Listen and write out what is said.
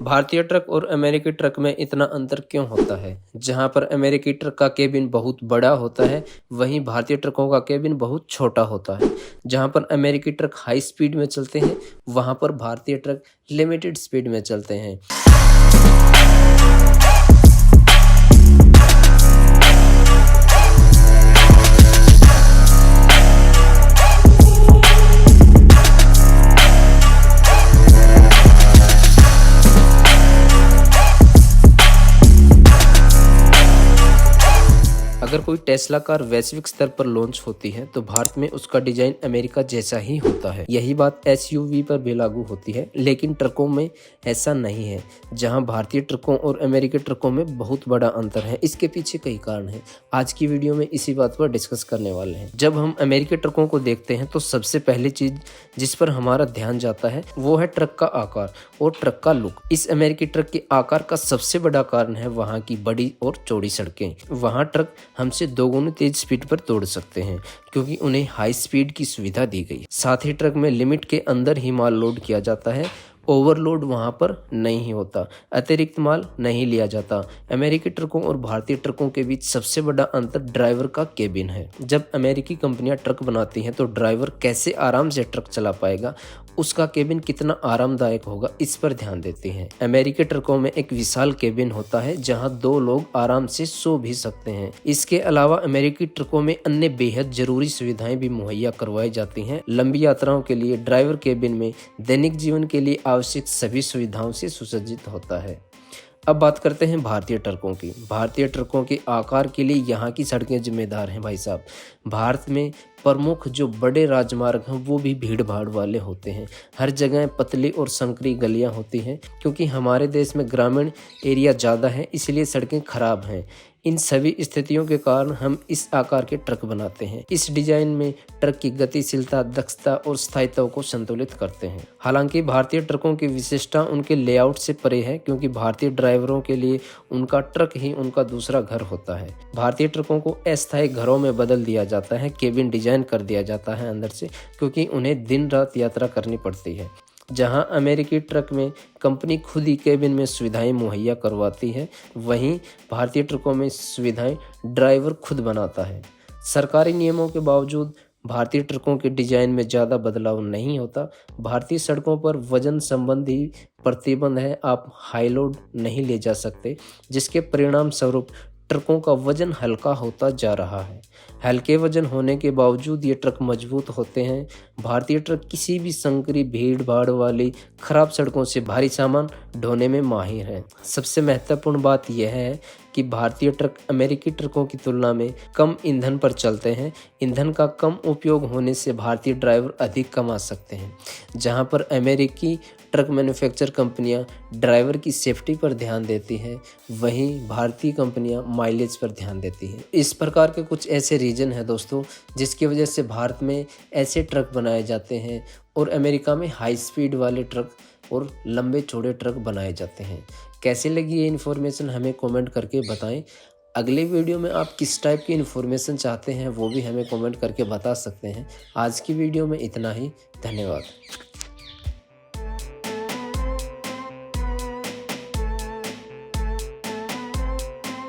भारतीय ट्रक और अमेरिकी ट्रक में इतना अंतर क्यों होता है? जहां पर अमेरिकी ट्रक का केबिन बहुत बड़ा होता है, वहीं भारतीय ट्रकों का केबिन बहुत छोटा होता है। जहां पर अमेरिकी ट्रक हाई स्पीड में चलते हैं, वहां पर भारतीय ट्रक लिमिटेड स्पीड में चलते हैं। अगर कोई टेस्ला कार वैश्विक स्तर पर लॉन्च होती है तो भारत में उसका डिजाइन अमेरिका जैसा ही होता है। यही बात एसयूवी पर भी लागू होती है, लेकिन ट्रकों में ऐसा नहीं है। जहां भारतीय ट्रकों और अमेरिकी ट्रकों में बहुत बड़ा अंतर है, इसके पीछे कई कारण हैं। आज की वीडियो में इसी बात पर डिस्कस करने वाले हैं। जब हम अमेरिकी ट्रकों को देखते हैं तो सबसे पहली चीज जिस पर हमारा ध्यान जाता है वो है ट्रक का आकार और ट्रक का लुक। इस अमेरिकी ट्रक के आकार का सबसे बड़ा कारण है वहाँ की बड़ी और चौड़ी सड़कें। वहाँ ट्रक हमसे दोगुनी तेज स्पीड पर दौड़ सकते हैं क्योंकि उन्हें हाई स्पीड की सुविधा दी गई। साथ ही ट्रक में लिमिट के अंदर ही माल लोड किया जाता है। ओवरलोड वहां पर नहीं होता, अतिरिक्त माल नहीं लिया जाता। अमेरिकी ट्रकों और भारतीय ट्रकों के बीच सबसे बड़ा अंतर ड्राइवर का केबिन है। जब अमेरिकी कंपनियां ट्रक बनाती हैं तो ड्राइवर कैसे आराम से ट्रक चला पाएगा, उसका केबिन कितना आरामदायक होगा, इस पर ध्यान देती हैं। अमेरिकी ट्रकों में एक विशाल केबिन होता है जहां 2 लोग आराम से सो भी सकते हैं। इसके अलावा अमेरिकी ट्रकों में अन्य बेहद जरूरी सुविधाएं भी मुहैया करवाई जाती हैं। लंबी यात्राओं के लिए ड्राइवर केबिन में दैनिक जीवन के लिए आवश्यक सभी सुविधाओं से सुसज्जित होता है। अब बात करते हैं भारतीय ट्रकों की। भारतीय ट्रकों के आकार के लिए यहाँ की सड़कें जिम्मेदार हैं भाई साहब। भारत में प्रमुख जो बड़े राजमार्ग हैं वो भी भीड़ भाड़ वाले होते हैं। हर जगह पतली और संकरी गलियां होती हैं क्योंकि हमारे देश में ग्रामीण एरिया ज़्यादा है, इसलिए सड़कें खराब हैं। इन सभी स्थितियों के कारण हम इस आकार के ट्रक बनाते हैं। इस डिजाइन में ट्रक की गतिशीलता, दक्षता और स्थायित्व को संतुलित करते हैं। हालांकि भारतीय ट्रकों की विशेषता उनके लेआउट से परे है क्योंकि भारतीय ड्राइवरों के लिए उनका ट्रक ही उनका दूसरा घर होता है। भारतीय ट्रकों को अस्थायी घरों में बदल दिया जाता है, केबिन डिजाइन कर दिया जाता है अंदर से, क्योंकि उन्हें दिन रात यात्रा करनी पड़ती है। जहां अमेरिकी ट्रक में कंपनी खुद ही केबिन में सुविधाएं मुहैया करवाती है, वहीं भारतीय ट्रकों में सुविधाएं ड्राइवर खुद बनाता है। सरकारी नियमों के बावजूद भारतीय ट्रकों के डिजाइन में ज़्यादा बदलाव नहीं होता। भारतीय सड़कों पर वजन संबंधी प्रतिबंध है, आप हाई लोड नहीं ले जा सकते, जिसके परिणाम स्वरूप ट्रकों का वजन हल्का होता जा रहा है। हल्के वजन होने के बावजूद ये ट्रक मजबूत होते हैं। भारतीय ट्रक किसी भी संकरी भीड़ भाड़ वाली खराब सड़कों से भारी सामान ढोने में माहिर हैं। सबसे महत्वपूर्ण बात यह है कि भारतीय ट्रक अमेरिकी ट्रकों की तुलना में कम ईंधन पर चलते हैं। ईंधन का कम उपयोग होने से भारतीय ड्राइवर अधिक कमा सकते हैं। जहां पर अमेरिकी ट्रक मैन्युफैक्चर कंपनियां ड्राइवर की सेफ्टी पर ध्यान देती हैं, वहीं भारतीय कंपनियां माइलेज पर ध्यान देती हैं। इस प्रकार के कुछ ऐसे रीजन हैं दोस्तों जिसकी वजह से भारत में ऐसे ट्रक बनाए जाते हैं और अमेरिका में हाई स्पीड वाले ट्रक और लंबे चौड़े ट्रक बनाए जाते हैं। कैसे लगी ये इन्फॉर्मेशन हमें कमेंट करके बताएं। अगले वीडियो में आप किस टाइप की इन्फॉर्मेशन चाहते हैं वो भी हमें कमेंट करके बता सकते हैं। आज की वीडियो में इतना ही। धन्यवाद।